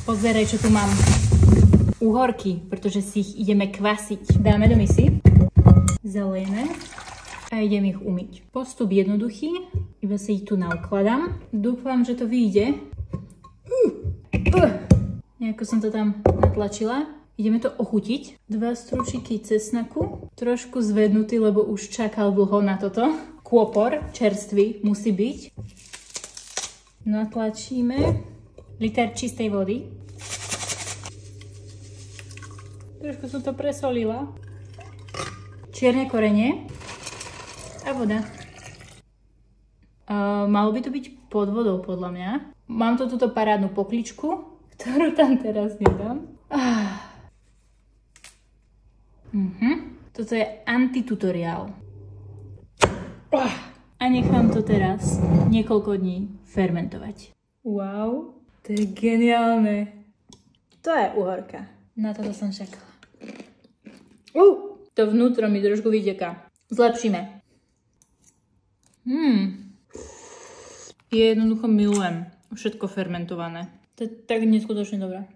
Pozeraj, čo tu mám. Uhorky, pretože si ich ideme kvasiť. Dáme do misy. Zalejeme. A idem ich umyť. Postup jednoduchý. Iba si ich tu naukladám. Dúfam, že to vyjde. Nejako som to tam natlačila. Ideme to ochutiť. 2 stručiky cesnaku. Trošku zvednutý, lebo už čakal dlho na toto. Kôpor, čerstvý, musí byť. Natlačíme. Liter čistej vody. Trošku som to presolila. Čierne korenie. A voda. Malo by to byť pod vodou, podľa mňa. Mám to túto parádnu pokličku, ktorú tam teraz nedám. Toto je antitutoriál. A nechám to teraz niekoľko dní fermentovať. Wow, to je geniálne. To je uhorka. Na toto som čakala. To vnútro mi trošku vyteká. Zlepšíme. Jednoducho milujem všetko fermentované. To je tak neskutočne dobré.